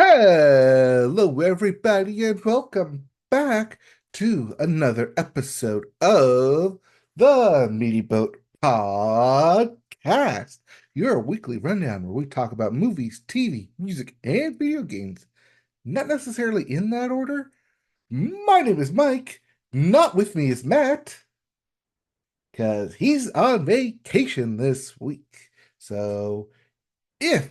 Hello, everybody, and welcome back to another episode of the Meaty Boat Podcast, your weekly rundown where we talk about movies, TV, music, and video games. Not necessarily in that order. My name is Mike. Not with me is Matt, because he's on vacation this week. So if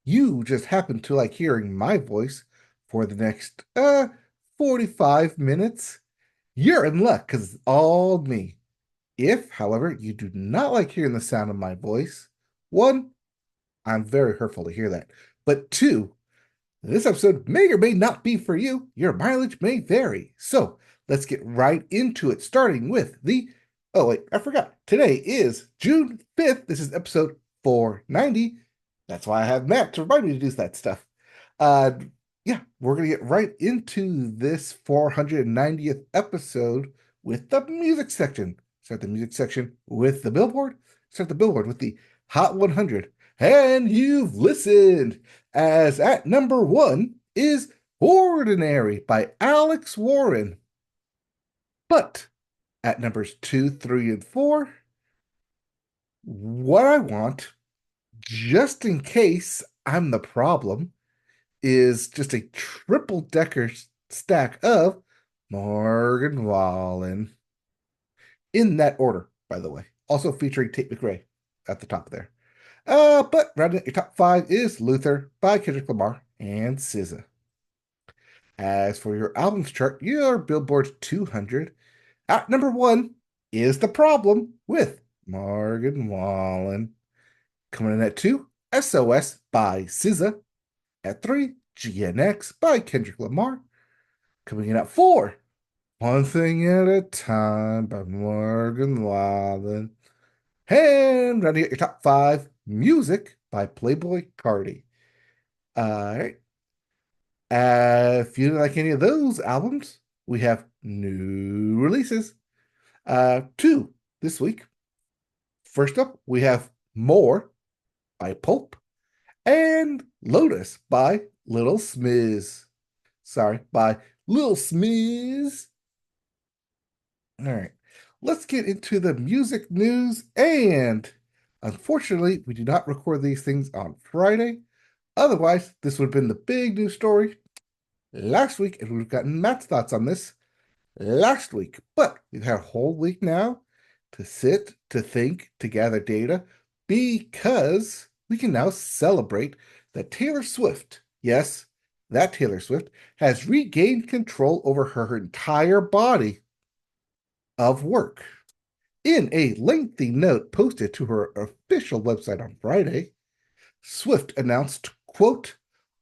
you just happen to like hearing my voice for the next 45 minutes, you're in luck because it's all me. If, however, you do not like hearing the sound of my voice, one, I'm very hurtful to hear that. But two, this episode may or may not be for you. Your mileage may vary. So let's get right into it, starting with the. Oh, wait, I forgot. Today is June 5th. This is episode 490. That's why I have Matt to remind me to do that stuff. Uh, yeah, we're going to get right into this 490th episode with the music section. Start the music section with the billboard. Start the billboard with the Hot 100. And you've listened, as at number one is Ordinary by Alex Warren. But at numbers 2, 3, and 4, what I want, just in case I'm the problem, is just a triple-decker stack of Morgan Wallen. In that order, by the way. Also featuring Tate McRae at the top there. But rounding out your top five is Luther by Kendrick Lamar and SZA. As for your albums chart, your Billboard 200. At number one is The Problem with Morgan Wallen. Coming in at two, SOS by SZA. At three, GNX by Kendrick Lamar. Coming in at four, One Thing at a Time by Morgan Wallen. And rounding out your top five, Music by Playboy Cardi. All right. If you didn't like any of those albums, we have new releases. Two this week. First up, we have More by Pulp and Lotus by Little Smiz. Sorry, by Little Smiz. All right, let's get into the music news. And unfortunately, we do not record these things on Friday. Otherwise, this would have been the big news story last week, and we've gotten Matt's thoughts on this last week. But we've had a whole week now to sit, to think, to gather data, because we can now celebrate that Taylor Swift, yes, that Taylor Swift, has regained control over her entire body of work. In a lengthy note posted to her official website on Friday, Swift announced, quote,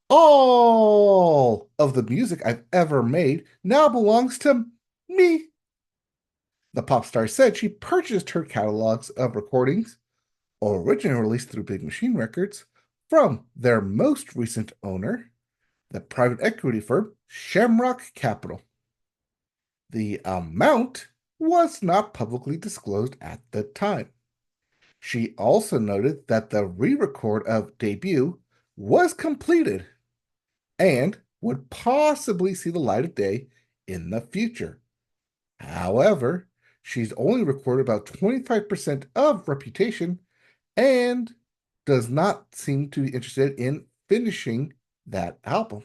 all of the music I've ever made now belongs to me. The pop star said she purchased her catalogs of recordings, originally released through Big Machine Records, from their most recent owner, the private equity firm Shamrock Capital. The amount was not publicly disclosed at the time. She also noted that the re-record of Debut was completed and would possibly see the light of day in the future. However, she's only recorded about 25% of Reputation and does not seem to be interested in finishing that album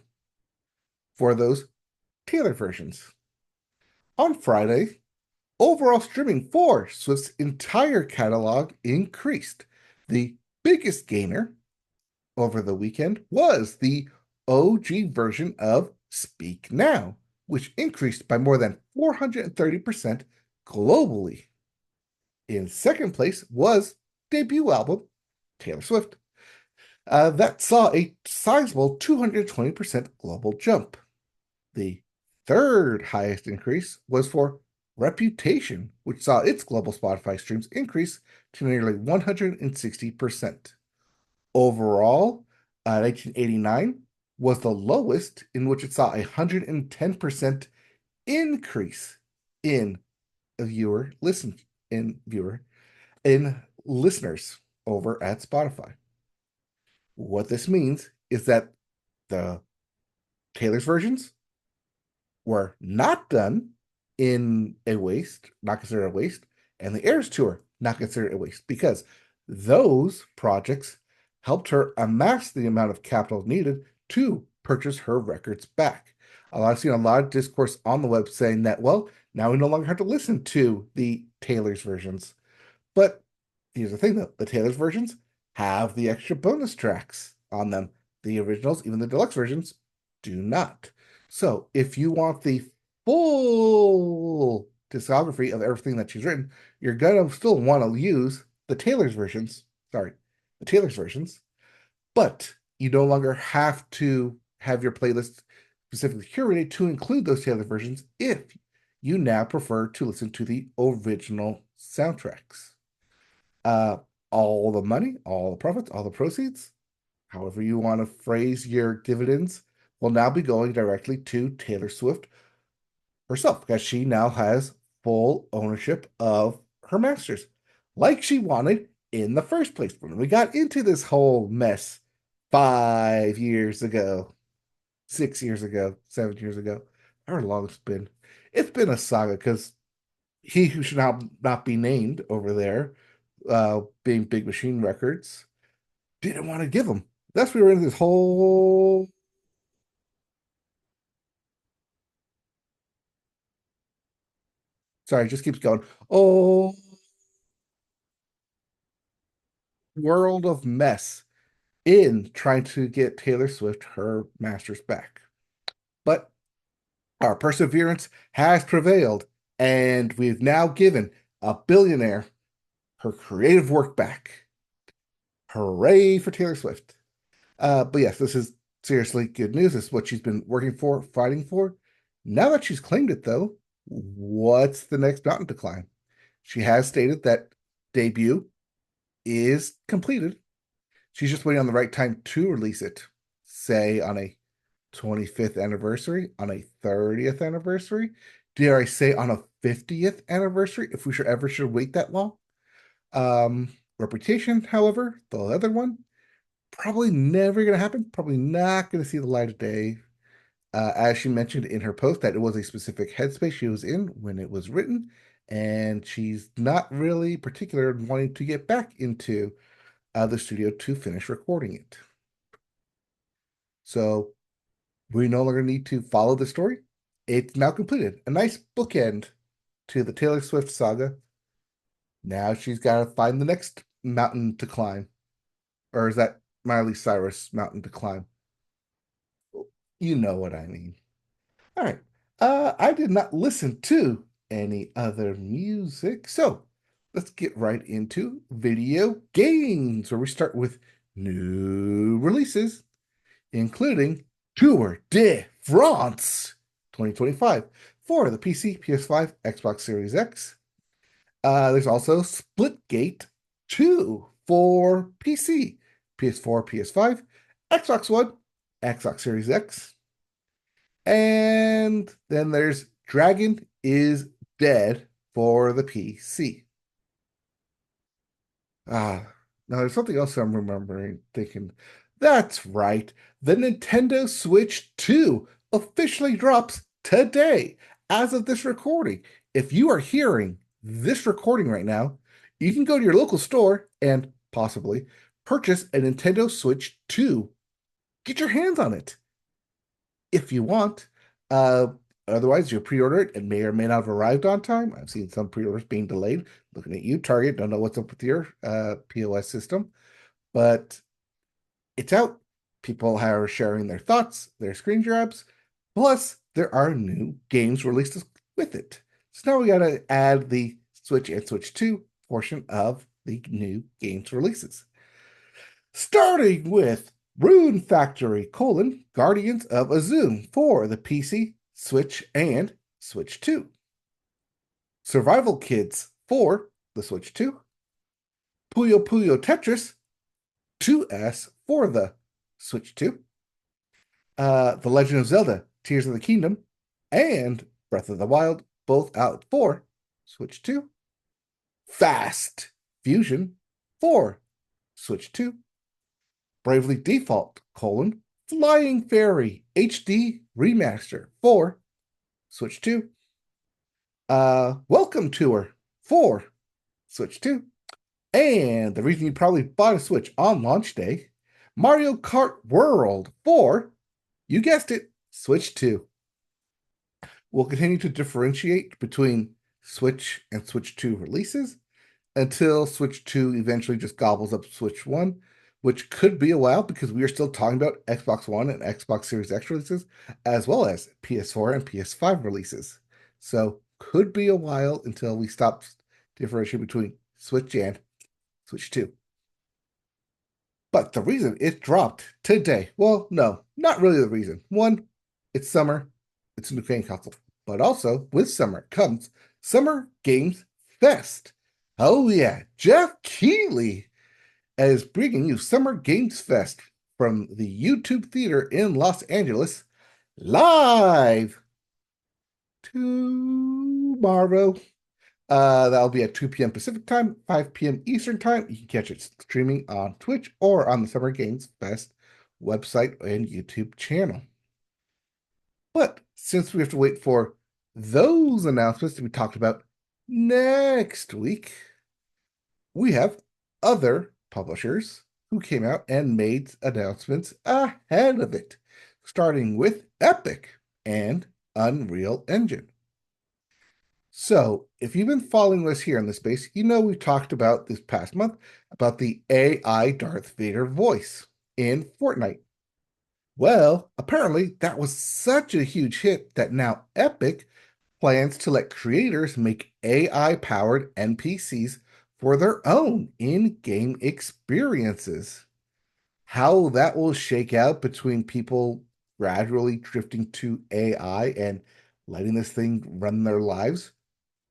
for those Taylor versions. On Friday, overall streaming for Swift's entire catalog increased. The biggest gainer over the weekend was the OG version of Speak Now, which increased by more than 430% globally. In second place was debut album Taylor Swift. That saw a sizable 220% global jump. The third highest increase was for Reputation, which saw its global Spotify streams increase to nearly 160%. Overall, 1989 was the lowest, in which it saw a 110% increase in viewer listen in viewer in listeners over at Spotify. What this means is that the Taylor's versions were not done in a waste, not considered a waste, and the Eras Tour, not considered a waste, because those projects helped her amass the amount of capital needed to purchase her records back. I've seen a lot of discourse on the web saying that, well, now we no longer have to listen to the Taylor's versions. But here's the thing though, the Taylor's versions have the extra bonus tracks on them. The originals, even the deluxe versions, do not. So if you want the full discography of everything that she's written, you're gonna still want to use the Taylor's versions. Sorry, the Taylor's versions, but you no longer have to have your playlist specifically curated to include those Taylor versions if you now prefer to listen to the original soundtracks. Uh, all the money, all the profits, all the proceeds, however you want to phrase your dividends, will now be going directly to Taylor Swift herself because she now has full ownership of her masters, like she wanted in the first place. When we got into this whole mess 5 years ago, 6 years ago, 7 years ago, however long it's been a saga because he who should not be named over there, being Big Machine Records, didn't want to give them. Thus, we were in this whole. Sorry, it just keeps going. Oh, world of mess in trying to get Taylor Swift her masters back. But our perseverance has prevailed, and we've now given a billionaire her creative work back. Hooray for Taylor Swift. But yes, this is seriously good news. This is what she's been working for, fighting for. Now that she's claimed it, though, what's the next mountain to climb? She has stated that debut is completed. She's just waiting on the right time to release it, say on a 25th anniversary, on a 30th anniversary. Dare I say on a 50th anniversary, if we should wait that long? Reputation, however, the other one, probably never going to happen. Probably not going to see the light of day. As she mentioned in her post, that it was a specific headspace she was in when it was written, and she's not really particular in wanting to get back into the studio to finish recording it. So we no longer need to follow the story. It's now completed. A nice bookend to the Taylor Swift saga. Now she's got to find the next mountain to climb. Or is that Miley Cyrus mountain to climb? You know what I mean. All right. I did not listen to any other music. So let's get right into video games, where we start with new releases, including Tour de France 2025 for the PC, PS5, Xbox Series X. There's also Splitgate 2 for PC, PS4, PS5, Xbox One, Xbox Series X. And then there's Dragon is Dead for the PC. Ah, now there's something else I'm remembering, thinking, that's right. The Nintendo Switch 2 officially drops today, as of this recording. If you are hearing this recording right now, you can go to your local store and possibly purchase a Nintendo Switch 2. Get your hands on it if you want. Uh, Otherwise, you'll pre-order it and may or may not have arrived on time. I've seen some pre-orders being delayed. Looking at you, Target, don't know what's up with your POS system, but it's out. People are sharing their thoughts, their screen grabs. Plus, there are new games released with it. So now we got to add the Switch and Switch 2 portion of the new games releases. Starting with Rune Factory: Guardians of Azum for the PC, Switch, and Switch 2. Survival Kids for the Switch 2. Puyo Puyo Tetris 2S for the Switch 2. The Legend of Zelda: Tears of the Kingdom and Breath of the Wild, both out for Switch 2. Fast Fusion for Switch 2. Bravely Default: Flying Fairy HD Remaster for Switch 2. Welcome Tour for Switch 2. And the reason you probably bought a Switch on launch day, Mario Kart World for, you guessed it, Switch 2. We'll continue to differentiate between Switch and Switch 2 releases until Switch 2 eventually just gobbles up Switch 1, which could be a while because we are still talking about Xbox One and Xbox Series X releases, as well as PS4 and PS5 releases. So could be a while until we stop differentiating between Switch and Switch 2. But the reason it dropped today, well, no, not really the reason. One, it's summer, it's a new game console. But also, with summer comes Summer Games Fest. Oh, yeah, Jeff Keighley is bringing you Summer Games Fest from the YouTube Theater in Los Angeles live tomorrow. That'll be at 2 p.m. Pacific time, 5 p.m. Eastern time. You can catch it streaming on Twitch or on the Summer Games Fest website and YouTube channel. But since we have to wait for those announcements to be talked about next week, we have other publishers who came out and made announcements ahead of it, starting with Epic and Unreal Engine. So, if you've been following us here in the space, you know we talked about this past month about the AI Darth Vader voice in Fortnite. Well, apparently that was such a huge hit that now Epic plans to let creators make AI-powered NPCs for their own in-game experiences. How that will shake out between people gradually drifting to AI and letting this thing run their lives,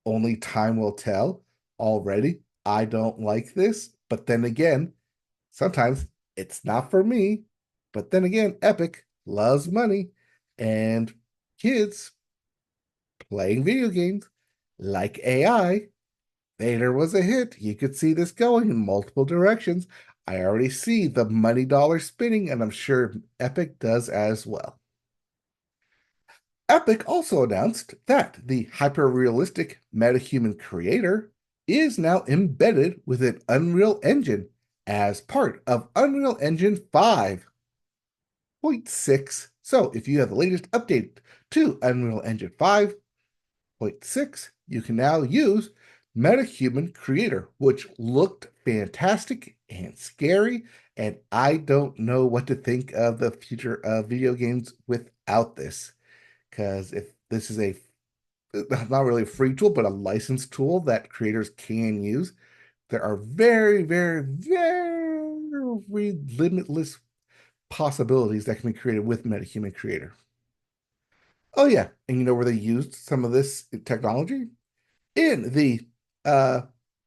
only time will tell. Already, I don't like this, but then again, sometimes it's not for me. But then again, Epic loves money and kids playing video games like AI. Vader was a hit. You could see this going in multiple directions. I already see the money dollar spinning, and I'm sure Epic does as well. Epic also announced that the hyper-realistic metahuman creator is now embedded within Unreal Engine as part of Unreal Engine 5.6. So if you have the latest update to Unreal Engine 5.6, you can now use MetaHuman Creator, which looked fantastic and scary, and I don't know what to think of the future of video games without this. Because if this is not really a free tool, but a licensed tool that creators can use, there are very, very, very limitless possibilities that can be created with MetaHuman Creator. Oh yeah, and you know where they used some of this technology? In the uh,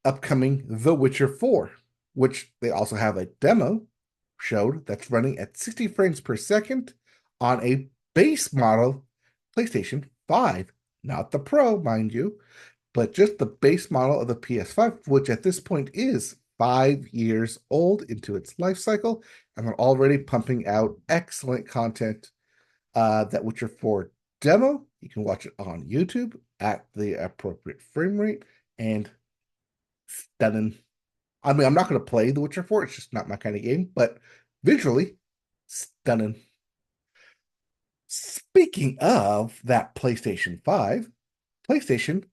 upcoming The Witcher 4, which they also have a demo showed that's running at 60 frames per second on a base model PlayStation 5. Not the Pro, mind you, but just the base model of the PS5, which at this point is 5 years old into its life cycle, and they're already pumping out excellent content. That Witcher 4 demo, you can watch it on YouTube at the appropriate frame rate, and stunning. I mean, I'm not going to play The Witcher 4, it's just not my kind of game, but visually, stunning. Speaking of that PlayStation 5, PlayStation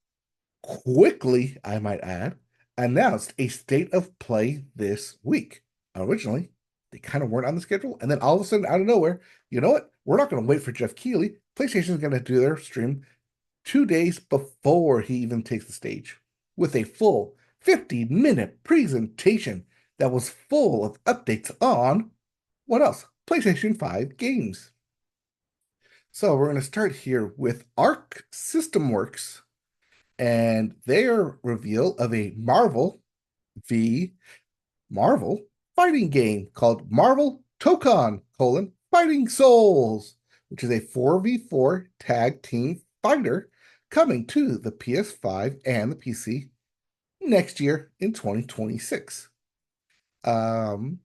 quickly, I might add, announced a state of play this week. Originally, they kind of weren't on the schedule, and then all of a sudden, out of nowhere, you know what? We're not going to wait for Jeff Keighley. PlayStation is going to do their stream 2 days before he even takes the stage with a full 50-minute presentation that was full of updates on what else? PlayStation 5 games. So we're going to start here with Arc System Works and their reveal of a Marvel v. Marvel fighting game called Marvel Tokon: Fighting Souls, which is a 4v4 tag team fighter coming to the PS5 and the PC next year in 2026. It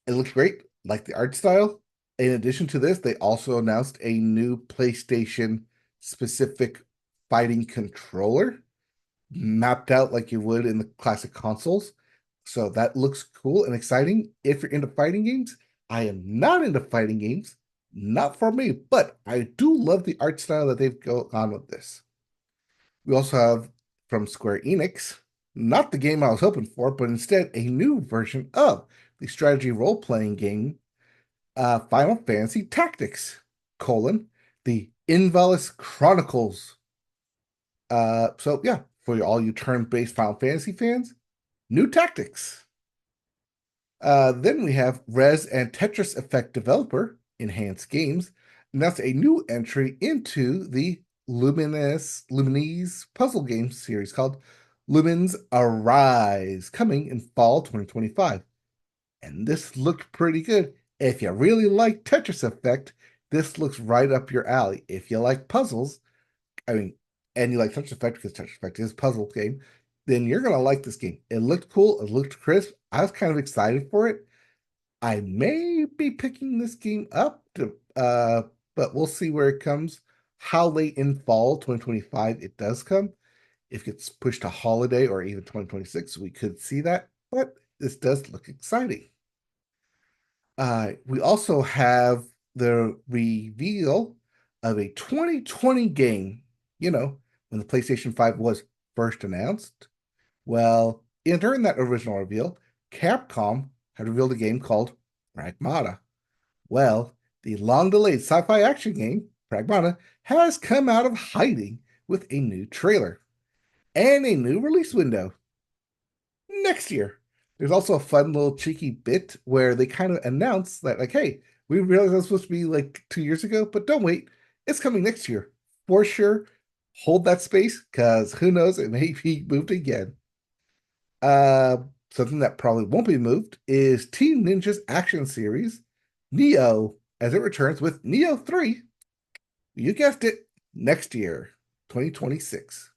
looks great, like the art style. In addition to this, they also announced a new PlayStation specific fighting controller mapped out like you would in the classic consoles. So that looks cool and exciting. If you're into fighting games, I am not into fighting games, not for me, but I do love the art style that they've gone with this. We also have from Square Enix, not the game I was hoping for, but instead a new version of the strategy role-playing game, Final Fantasy Tactics, the Invalis Chronicles. So yeah, for all you turn-based Final Fantasy fans, new tactics. Then we have Res and Tetris Effect developer, Enhanced Games, and that's a new entry into the Luminese puzzle game series called Lumens Arise, coming in fall 2025. And this looked pretty good. If you really like Tetris Effect, this looks right up your alley. If you like puzzles, I mean, and you like Tetris Effect because Tetris Effect is a puzzle game, then you're gonna like this game. It looked cool, it looked crisp. I was kind of excited for it. I may be picking this game up but we'll see where it comes. How late in fall 2025 it does come. If it gets pushed to holiday or even 2026, we could see that, but this does look exciting. We also have the reveal of a 2020 game, when the PlayStation 5 was first announced. Well, during that original reveal, Capcom had revealed a game called Pragmata. Well, the long-delayed sci-fi action game, Pragmata, has come out of hiding with a new trailer and a new release window next year. There's also a fun little cheeky bit where they kind of announce that, like, hey, we realized it was supposed to be like 2 years ago, but don't wait, it's coming next year for sure. Hold that space, because who knows, it may be moved again. Uh, Something that probably won't be moved is Team Ninja's action series, Neo, as it returns with Neo 3. You guessed it, next year, 2026.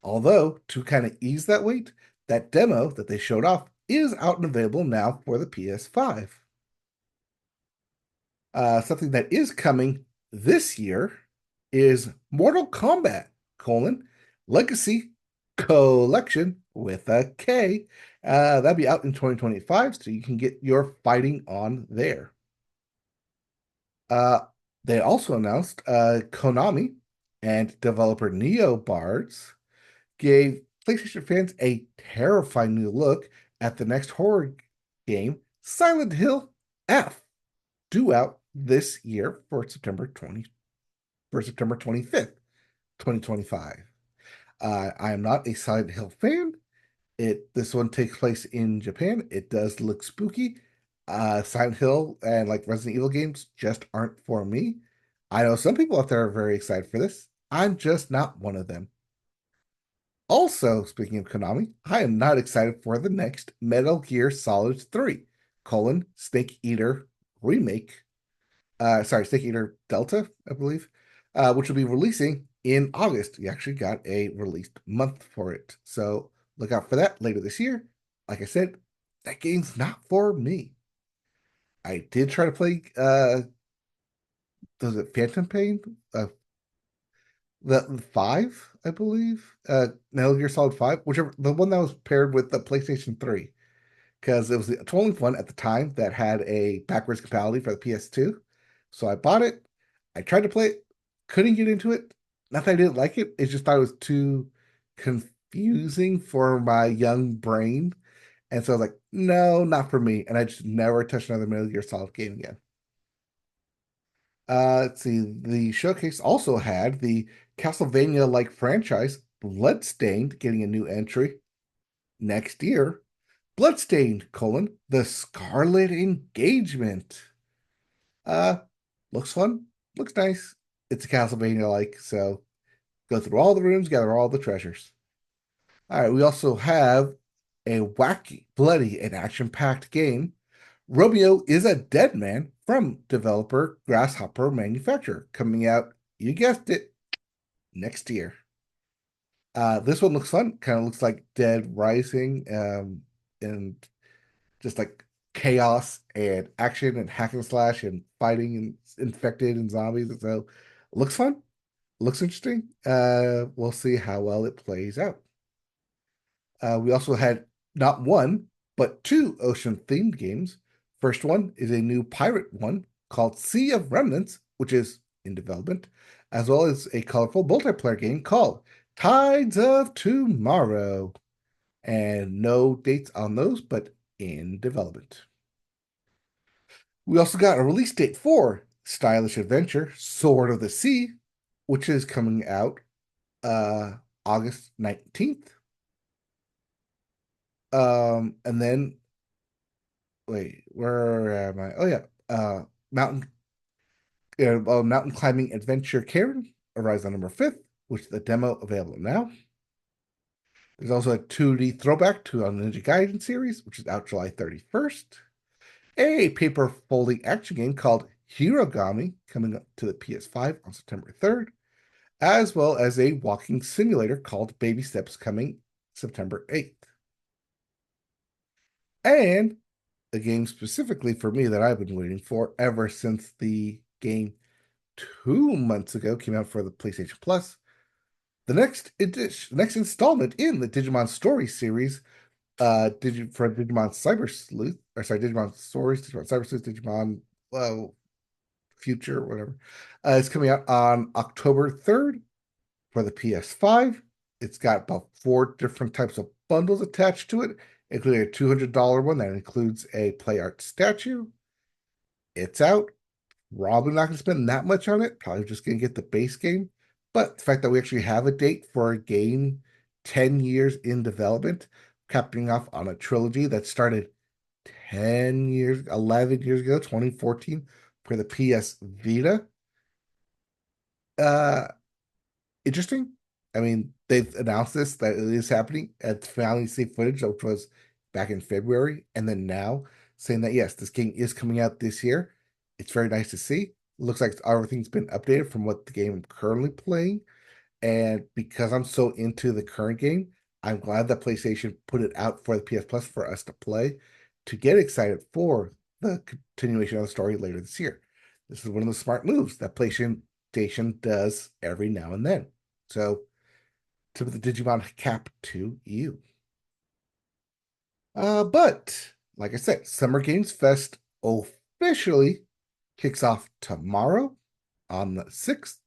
Although, to kind of ease that weight, that demo that they showed off is out and available now for the PS5. Something that is coming this year is Mortal Kombat, Legacy Collection with a K. That'll be out in 2025, so you can get your fighting on there. Uh, they also announced Konami and developer NeoBards gave PlayStation fans a terrifying new look at the next horror game, Silent Hill F, due out this year for September 25th, 2025. I am not a Silent Hill fan. This one takes place in Japan. It does look spooky. Silent Hill and like Resident Evil games just aren't for me. I know some people out there are very excited for this. I'm just not one of them. Also, speaking of Konami, I am not excited for the next Metal Gear Solid 3, Snake Eater remake. Snake Eater Delta, I believe, which will be releasing in August. We actually got a released month for it. So look out for that later this year. Like I said, that game's not for me. I did try to play, was it Phantom Pain? The five, I believe. Metal Gear Solid 5, whichever the one that was paired with the PlayStation 3. Because it was the only one at the time that had a backwards compatibility for the PS2. So I bought it. I tried to play it, couldn't get into it. Not that I didn't like it, it's just thought it was too confusing for my young brain. And so I was like, no, not for me. And I just never touched another Metal Gear Solid game again. Let's see. The showcase also had the Castlevania-like franchise, Bloodstained, getting a new entry next year. Bloodstained, the Scarlet Engagement. Uh, Looks fun, looks nice. It's a Castlevania-like, so go through all the rooms, gather all the treasures. All right, we also have a wacky, bloody, and action-packed game. Romeo is a Dead Man from developer Grasshopper Manufacturer, coming out, you guessed it, next year. This one looks fun, kind of looks like Dead Rising, and just like chaos and action and hack and slash and fighting and infected and zombies. So it looks fun, looks interesting. We'll see how well it plays out. We also had not one, but two ocean themed games. First one is a new pirate one called Sea of Remnants, which is in development, as well as a colorful multiplayer game called Tides of Tomorrow. And no dates on those, but in development. We also got a release date for Stylish Adventure Sword of the Sea, which is coming out uh August 19th. And then wait, where am I? Oh yeah, Mountain Climbing Adventure Karen arrives on November 5th, which is the demo available now. There's also a 2D throwback to a Ninja Gaiden series, which is out July 31st. A paper folding action game called Hirogami coming up to the PS5 on September 3rd, as well as a walking simulator called Baby Steps coming September 8th. And a game specifically for me that I've been waiting for ever since the game 2 months ago came out for the PlayStation Plus. The next installment in the Digimon Story series, for Digimon Cyber Sleuth, or sorry, Digimon Stories, Digimon Cyber Sleuth, Digimon Future, whatever. It's coming out on October 3rd for the PS5. It's got about 4 different types of bundles attached to it, including a $200 one that includes a play art statue. It's out. Probably not going to spend that much on it. Probably just going to get the base game. But the fact that we actually have a date for a game 10 years in development, capping off on a trilogy that started 10 years, 11 years ago, 2014, for the PS Vita. Uh, Interesting. I mean, they've announced this that it is happening and finally see footage, which was back in February, and then now saying that yes, this game is coming out this year. It's very nice to see. Looks like everything's been updated from what the game I'm currently playing. And because I'm so into the current game, I'm glad that PlayStation put it out for the PS Plus for us to play to get excited for the continuation of the story later this year. This is one of the smart moves that PlayStation does every now and then. So, to the Digimon cap to you. But like I said, Summer Games Fest officially kicks off tomorrow on the 6th,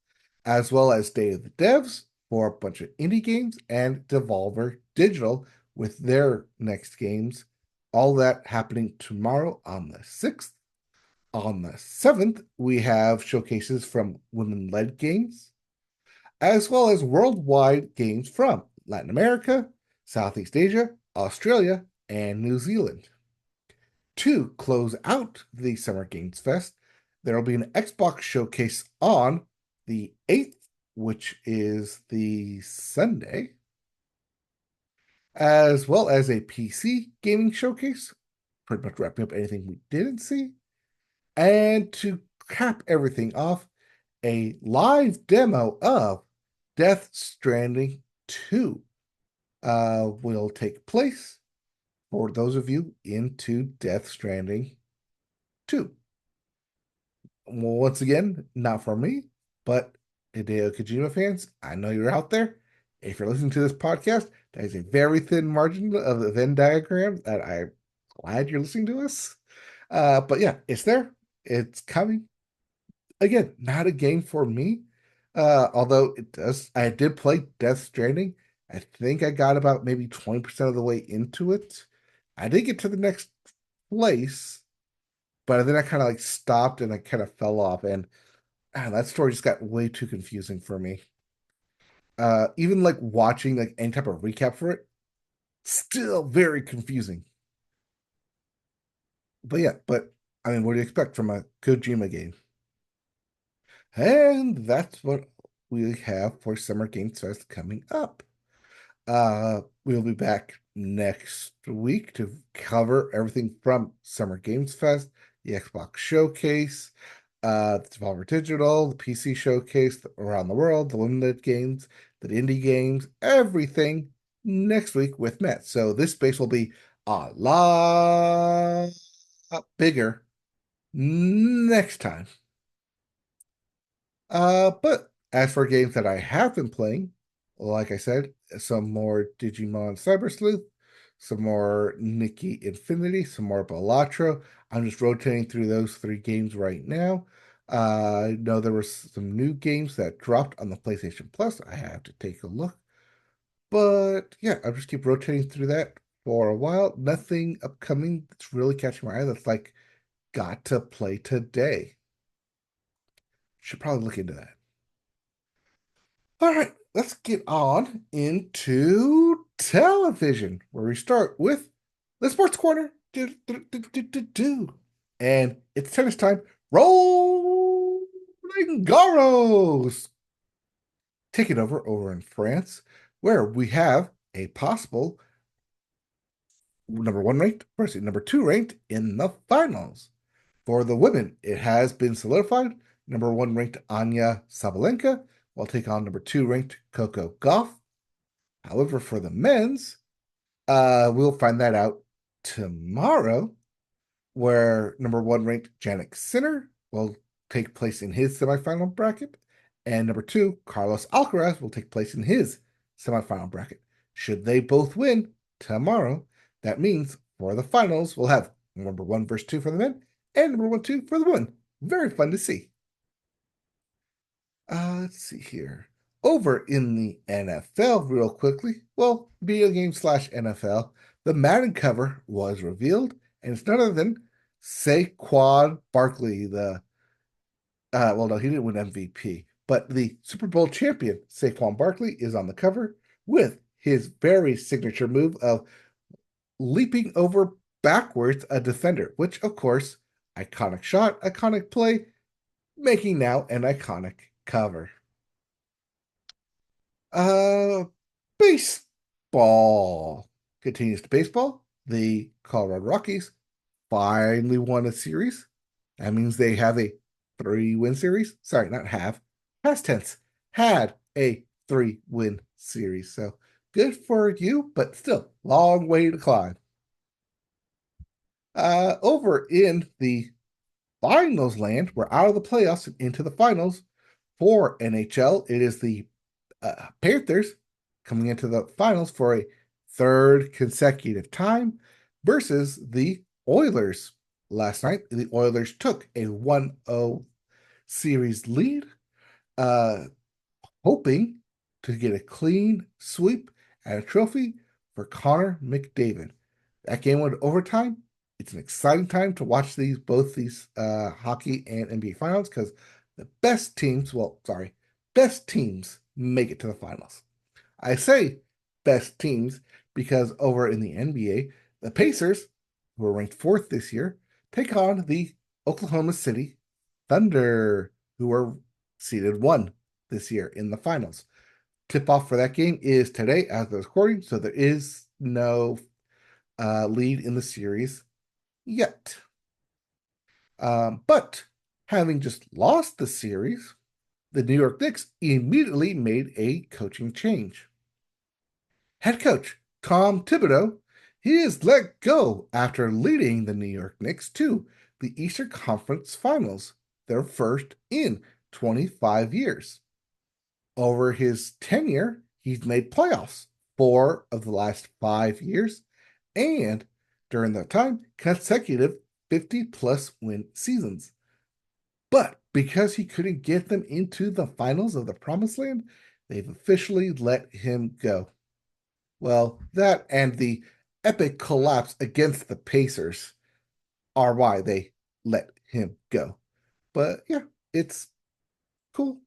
as well as Day of the Devs for a bunch of indie games and Devolver Digital with their next games. All that happening tomorrow on the 6th. On the 7th, we have showcases from women-led games, as well as worldwide games from Latin America, Southeast Asia, Australia, and New Zealand. To close out the Summer Games Fest, there will be an Xbox showcase on the 8th, which is the Sunday, as well as a PC gaming showcase, pretty much wrapping up anything we didn't see. And to cap everything off, a live demo of Death Stranding 2 will take place for those of you into Death Stranding 2. Once again, not for me, but Hideo Kojima fans, I know you're out there. If you're listening to this podcast, that is a very thin margin of the Venn diagram that I'm glad you're listening to us. But yeah, it's there. It's coming. Again, not a game for me. Although I did play Death Stranding. I think I got about maybe 20% of the way into it. I did get to the next place, but then I kind of like stopped and I kind of fell off. And that story just got way too confusing for me. Even like watching like any type of recap for it, still very confusing. But yeah, I mean, what do you expect from a Kojima game? And that's what we have for Summer Games Fest coming up. We'll be back next week to cover everything from Summer Games Fest, the Xbox Showcase, the Devolver Digital, the PC Showcase around the world, the limited games, the indie games, everything next week with Matt. So this space will be a lot bigger next time. But as for games that I have been playing, like I said, some more Digimon Cyber Sleuth, some more Nikki Infinity, some more Balatro. I'm just rotating through those three games right now. I know there were some new games that dropped on the PlayStation Plus. I have to take a look. But yeah, I'll just keep rotating through that for a while. Nothing upcoming that's really catching my eye that's like, got to play today. Should probably look into that. All right, let's get on into television, where we start with the sports corner. And it's tennis time. Rolling Garros. Take it over in France, where we have a possible number one ranked versus number two ranked in the finals. For the women, it has been solidified. Number one ranked Anya Sabalenka will take on number two ranked Coco Gauff. However, for the men's, we'll find that out tomorrow, where number one ranked Jannik Sinner will take place in his semifinal bracket, and number two, Carlos Alcaraz, will take place in his semifinal bracket. Should they both win tomorrow, that means for the finals, we'll have number one versus two for the men and number one, two for the women. Very fun to see. Let's see here. Over in the NFL, real quickly. Well, video game slash NFL. The Madden cover was revealed, and it's none other than Saquon Barkley. Well, no, he didn't win MVP, but the Super Bowl champion Saquon Barkley is on the cover with his very signature move of leaping over backwards a defender, which, of course, iconic shot, iconic play, making now an iconic cover. Uh, Baseball continues to baseball. The Colorado Rockies finally won a series. That means they have a 3-win series. Sorry, not have. Past tense. Had a 3-win series. So good for you, but still long way to climb. Over in the finals land, we're out of the playoffs and into the finals for NHL. It is the Panthers coming into the finals for a third consecutive time versus the Oilers. Last night, the Oilers took a 1-0 series lead, uh, hoping to get a clean sweep and a trophy for Connor McDavid. That game went overtime. It's an exciting time to watch both these hockey and NBA finals, because the best teams, best teams make it to the finals. I say best teams because over in the NBA, the Pacers, who are ranked fourth this year, take on the Oklahoma City Thunder, who are seeded one this year in the finals. Tip off for that game is today as of recording, so there is no lead in the series yet. But having just lost the series, the New York Knicks immediately made a coaching change. Head coach Tom Thibodeau, he is let go after leading the New York Knicks to the Eastern Conference Finals, their first in 25 years. Over his tenure, he's made playoffs 4 of the last 5 years, and during that time, consecutive 50-plus win seasons. But because he couldn't get them into the finals of the Promised Land, they've officially let him go. Well, that and the epic collapse against the Pacers are why they let him go. But yeah, it's cool,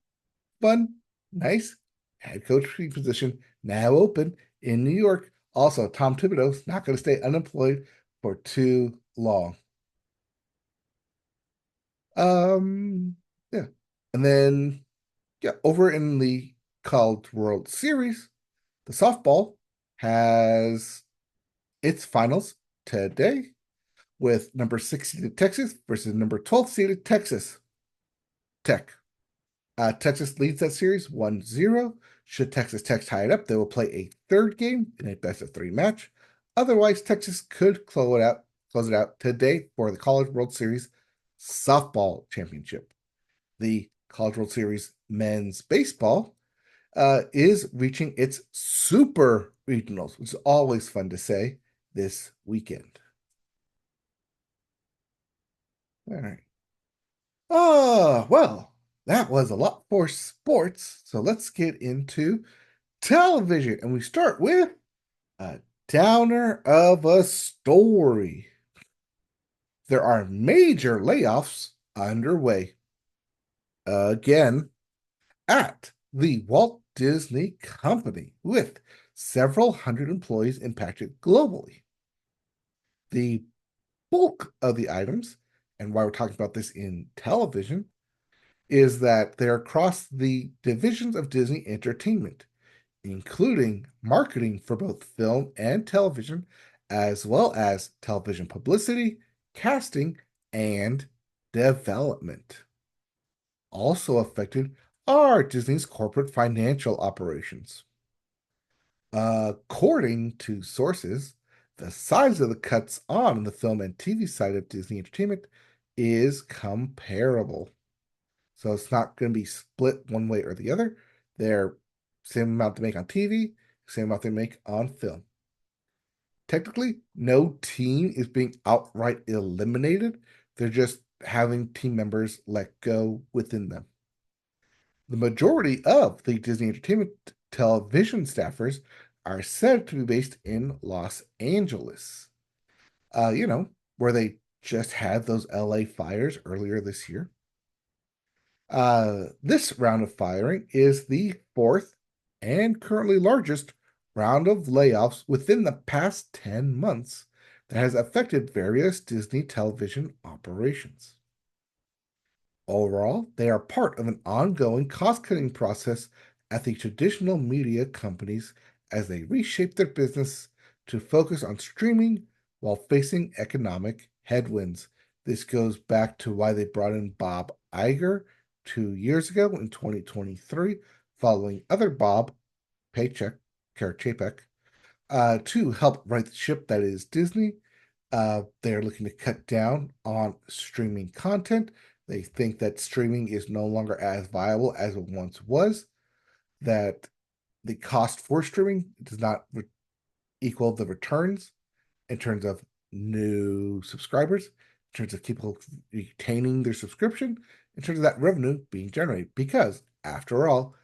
fun, nice. Head coaching position now open in New York. Also, Tom Thibodeau's not going to stay unemployed for too long. Yeah. And then, yeah, over in the College World Series, the softball has its finals today with number 6 seeded Texas versus number 12 seeded Texas Tech. Texas leads that series 1-0. Should Texas Tech tie it up, they will play a third game in a best of 3 match. Otherwise, Texas could close it out close it out today for the College World Series softball championship. The College World Series men's baseball is reaching its super regionals, which is always fun to say, this weekend. All right. Oh, well, that was a lot for sports. So let's get into television. And we start with a downer of a story. There are major layoffs underway again at the Walt Disney Company, with several hundred employees impacted globally. The bulk of the items, and why we're talking about this in television, is that they're across the divisions of Disney Entertainment, including marketing for both film and television, as well as television publicity, casting, and development. Also affected are Disney's corporate financial operations. According to sources, the size of the cuts on the film and TV side of Disney Entertainment is comparable. So it's not going to be split one way or the other. They're same amount they make on TV, same amount they make on film. Technically, no team is being outright eliminated. They're just having team members let go within them. The majority of the Disney Entertainment television staffers are said to be based in Los Angeles, where they just had those LA fires earlier this year. This round of firing is the fourth and currently largest round of layoffs within the past 10 months that has affected various Disney television operations. Overall, they are part of an ongoing cost-cutting process at the traditional media companies as they reshape their business to focus on streaming while facing economic headwinds. This goes back to why they brought in Bob Iger 2 years ago in 2023, following other Bob Paycheck, Chapek, to help right the ship that is Disney. They're looking to cut down on streaming content. They think that streaming is no longer as viable as it once was, that the cost for streaming does not equal the returns in terms of new subscribers, in terms of people retaining their subscription, in terms of that revenue being generated. Because, after all,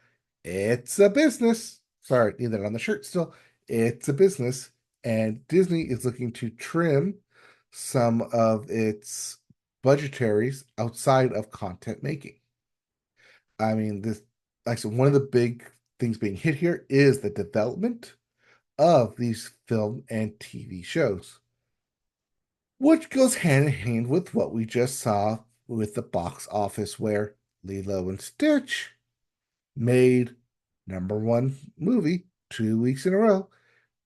it's a business. Sorry, need that on the shirt still. It's a business, and Disney is looking to trim some of its budgetaries outside of content making. I mean, this, like, so one of the big things being hit here is the development of these film and TV shows, which goes hand in hand with what we just saw with the box office, where Lilo and Stitch made #1 movie 2 weeks in a row,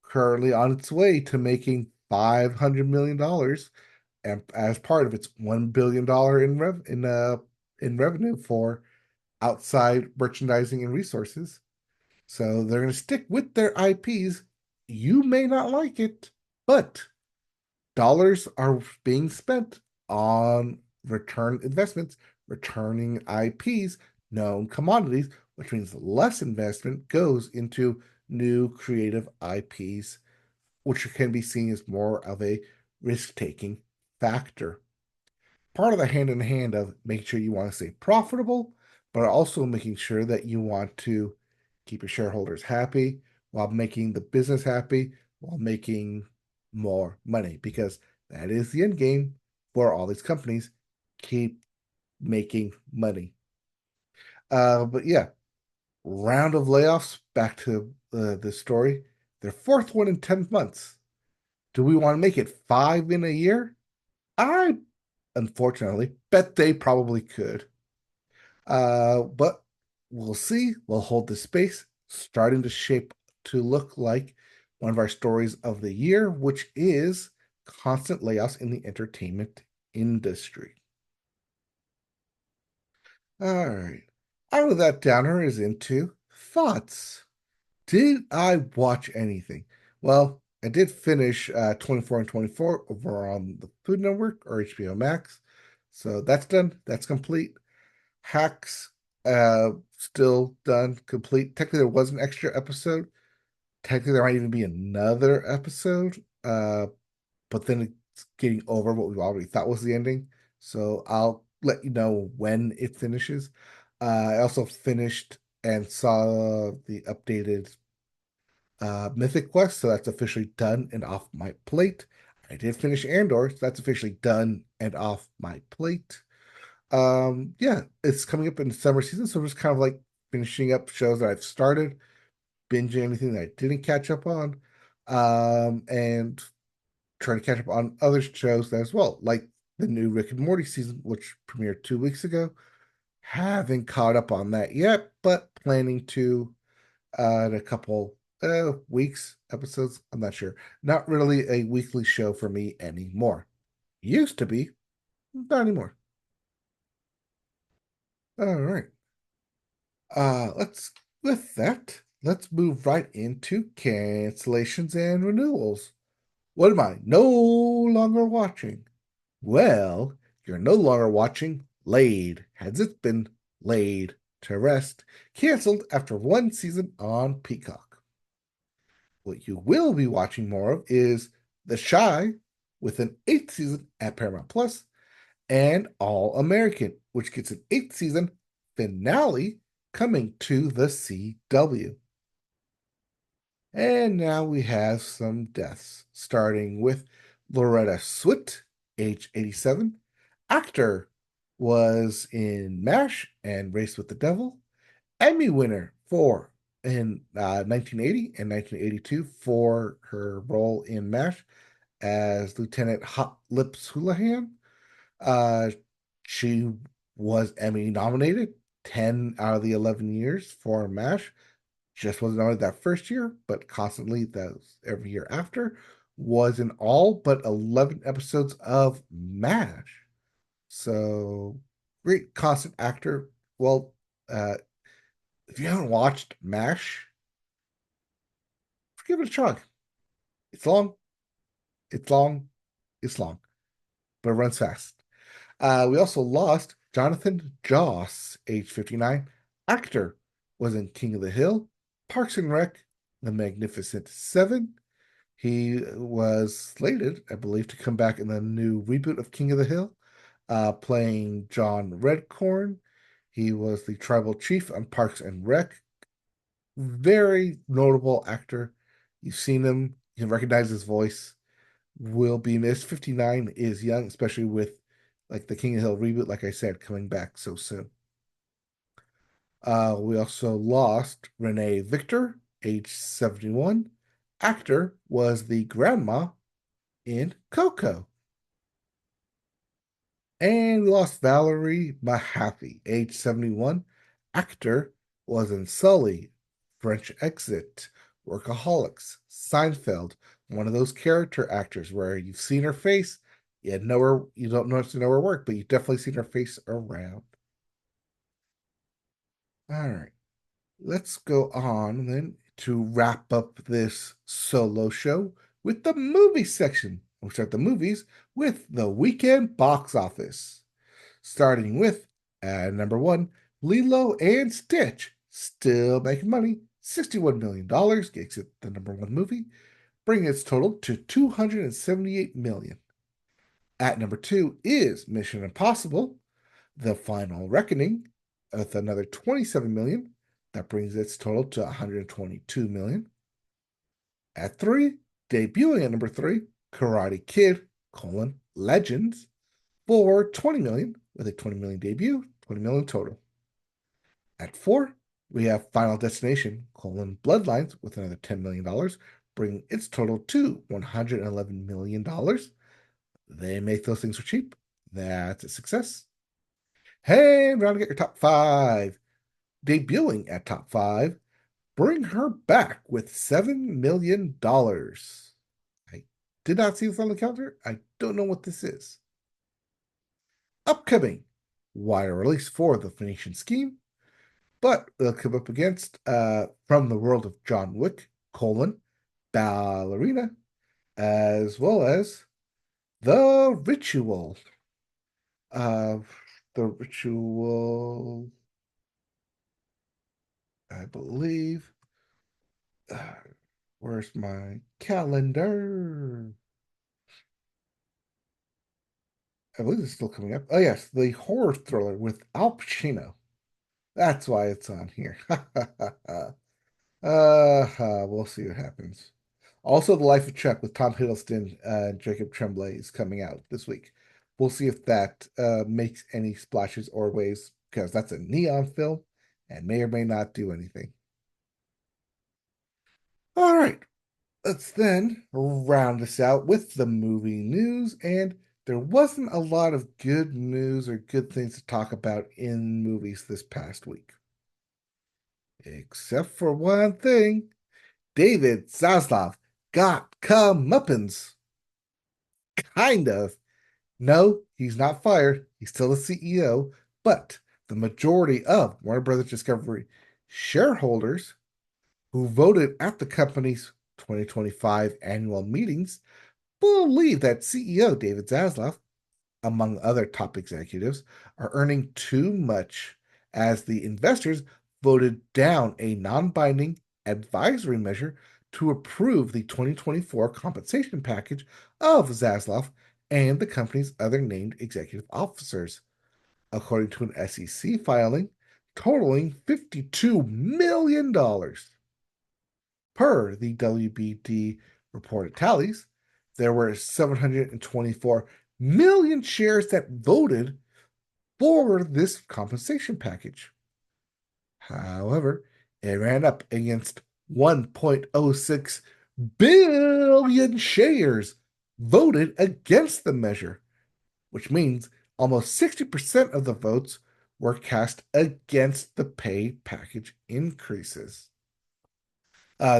currently on its way to making $500 million, and as part of its $1 billion in revenue for outside merchandising and resources. So they're going to stick with their IPs. You may not like it, but dollars are being spent on return investments, returning IPs, known commodities, which means less investment goes into new creative IPs, which can be seen as more of a risk-taking factor. Part of the hand in hand of making sure you want to stay profitable, but also making sure that you want to keep your shareholders happy while making the business happy, while making more money, because that is the end game for all these companies. Keep making money. But yeah, round of layoffs. Back to the story. Their fourth one in 10 months. Do we want to make it 5 in a year? I, unfortunately, bet they probably could. But we'll see. We'll hold the space, starting to shape to look like one of our stories of the year, which is constant layoffs in the entertainment industry. All right. Out of that downer is into thoughts. Did I watch anything? Well, I did finish 24 and 24 over on the Food Network or HBO Max. So that's done. That's complete. Hacks, still done, complete. Technically, there was an extra episode. Technically, there might even be another episode. But then it's getting over what we already thought was the ending. So I'll let you know when it finishes. I also finished and saw the updated Mythic Quest, so that's officially done and off my plate. I did finish Andor, so that's officially done and off my plate. Yeah, it's coming up in the summer season, so I'm just kind of like finishing up shows that I've started, binging anything that I didn't catch up on, and trying to catch up on other shows as well, like the new Rick and Morty season, which premiered 2 weeks ago. Haven't caught up on that yet, but planning to in a couple weeks, episodes. I'm not sure. Not really a weekly show for me anymore. Used to be, not anymore. All right. Let's with that, let's move right into cancellations and renewals. What am I no longer watching? Well, you're no longer watching Laid, has it been laid to rest, canceled after one season on Peacock. What you will be watching more of is The Shy, with an eighth season at Paramount Plus, and All American, which gets an eighth season finale coming to the CW. And now we have some deaths, starting with Loretta Swit, age 87. Actor, was in MASH and Race with the Devil. Emmy winner for in 1980 and 1982 for her role in MASH as Lieutenant Hot Lips Houlihan. Uh, she was Emmy nominated 10 out of the 11 years for MASH. Just wasn't nominated that first year, but constantly that every year after. Was in all but 11 episodes of MASH. So great constant actor. Well, uh, if you haven't watched MASH, give it a try. It's long, it's long, it's long, but it runs fast. We also lost Jonathan Joss, age 59. Actor, was in King of the Hill, Parks and Rec, The Magnificent Seven. He was slated, I believe, to come back in the new reboot of King of the Hill, playing John Redcorn. He was the tribal chief on Parks and Rec. Very notable actor. You've seen him, you can recognize his voice. Will be missed. 59 is young, especially with like the King of the Hill reboot, like I said, coming back so soon. We also lost Renee Victor, age 71. Actor, was the grandma in Coco. And we lost Valerie Mahaffey, age 71. Actor, was in Sully, French Exit, Workaholics, Seinfeld, one of those character actors where you've seen her face, you don't know to know her work, but you've definitely seen her face around. All right, let's go on then to wrap up this solo show with the movie section. We'll start the movies with the weekend box office. Starting with number one, Lilo and Stitch, still making money, $61 million, makes it the number one movie, bringing its total to $278 million. At number two is Mission Impossible, The Final Reckoning, with another $27 million. That brings its total to $122 million. At three, debuting at number three, Karate Kid, Legends, for $20 million, with a $20 million debut, $20 million total. At four, we have Final Destination, Bloodlines, with another $10 million, bringing its total to $111 million. They make those things for cheap. That's a success. Hey, round to get your top five. Debuting at top five, Bring Her Back with $7 million. I did not see this on the calendar. I don't know what this is. Upcoming, wider release for The Phoenician Scheme, but they'll come up against From the World of John Wick, Ballerina, as well as The Ritual. Uh, the Ritual, I believe. Uh, where's my calendar? I believe it's still coming up. Oh, yes, the horror thriller with Al Pacino. That's why it's on here. We'll see what happens. Also, The Life of Chuck with Tom Hiddleston and Jacob Tremblay is coming out this week. We'll see if that makes any splashes or waves because that's a neon film and may or may not do anything. All right, let's then round this out with the movie news. And there wasn't a lot of good news or good things to talk about in movies this past week, except for one thing. David Zaslav got comeuppance. Kind of. No, he's not fired. He's still the CEO, but the majority of Warner Brothers Discovery shareholders who voted at the company's 2025 annual meetings believe that CEO David Zaslav, among other top executives, are earning too much as the investors voted down a non binding advisory measure to approve the 2024 compensation package of Zaslav and the company's other named executive officers, according to an SEC filing totaling $52 million. Per the WBD reported tallies, there were 724 million shares that voted for this compensation package. However, it ran up against 1.06 billion shares voted against the measure, which means almost 60% of the votes were cast against the pay package increases.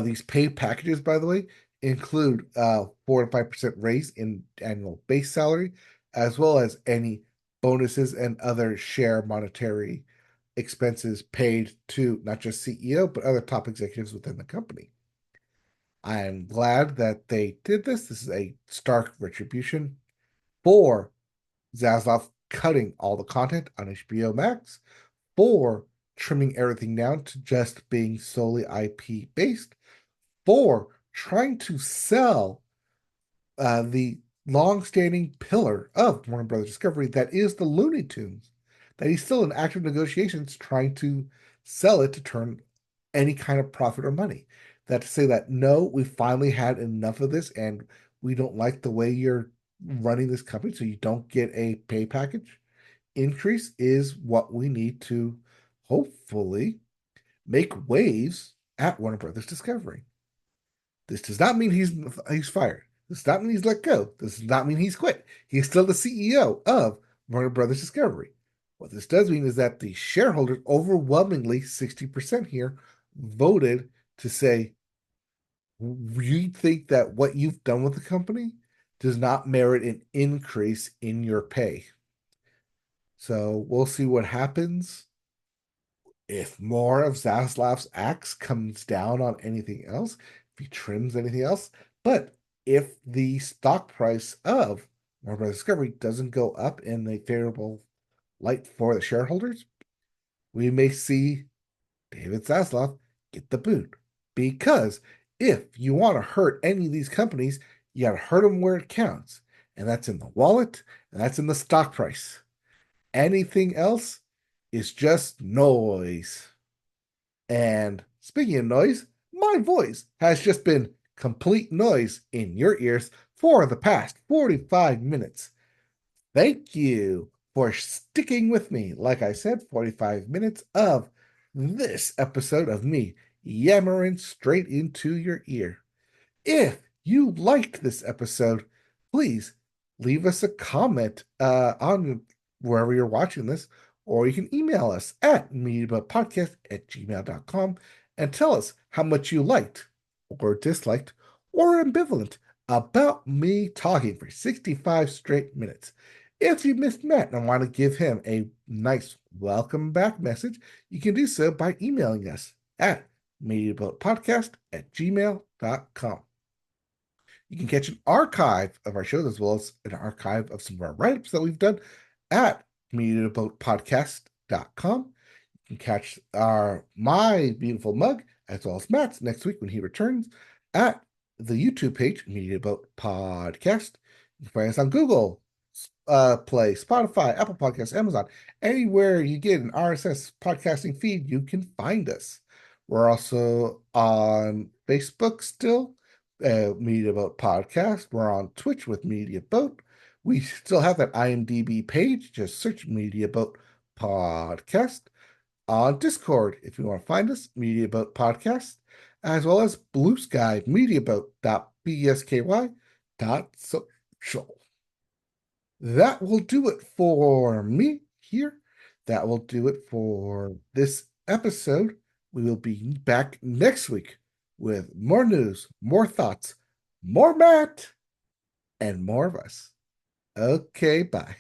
These pay packages, by the way, include 4 to 5% raise in annual base salary, as well as any bonuses and other share monetary expenses paid to not just CEO, but other top executives within the company. I am glad that they did this. This is a stark retribution for Zaslav cutting all the content on HBO Max, for trimming everything down to just being solely IP based, for trying to sell the long-standing pillar of Warner Brothers Discovery that is the Looney Tunes, that he's still in active negotiations trying to sell it to turn any kind of profit or money. That to say that no, we finally had enough of this and we don't like the way you're running this company, so you don't get a pay package increase is what we need to hopefully make waves at Warner Brothers Discovery. This does not mean he's fired. This does not mean he's let go. This does not mean he's quit. He's still the CEO of Warner Brothers Discovery. What this does mean is that the shareholders, overwhelmingly 60% here, voted to say, we think that what you've done with the company does not merit an increase in your pay. So we'll see what happens if more of Zaslav's axe comes down on anything else, if he trims anything else. But if the stock price of Warner Bros. Discovery doesn't go up in a favorable light for the shareholders, we may see David Zaslav get the boot. Because if you want to hurt any of these companies, you got to hurt them where it counts. And that's in the wallet, and that's in the stock price. Anything else is just noise. And speaking of noise, my voice has just been complete noise in your ears for the past 45 minutes. Thank you for sticking with me. Like I said, 45 minutes of this episode of me yammering straight into your ear. If you liked this episode, please leave us a comment on wherever you're watching this, or you can email us at mediabubpodcast@gmail.com and tell us how much you liked or disliked or ambivalent about me talking for 65 straight minutes. If you missed Matt and want to give him a nice welcome back message, you can do so by emailing us at mediabubpodcast@gmail.com. You can catch an archive of our shows as well as an archive of some of our write-ups that we've done at MediaBoatPodcast.com. You can catch my beautiful mug as well as Matt's next week when he returns at the YouTube page, Media Boat Podcast. You can find us on Google Play, Spotify, Apple Podcasts, Amazon. Anywhere you get an RSS podcasting feed, you can find us. We're also on Facebook still, Media Boat Podcast. We're on Twitch with Media Boat. We still have that IMDb page. Just search Media Boat Podcast. On Discord, if you want to find us, Media Boat Podcast, as well as Blue Sky, mediaboat.bsky.social. That will do it for me here. That will do it for this episode. We will be back next week with more news, more thoughts, more Matt, and more of us. Okay, bye.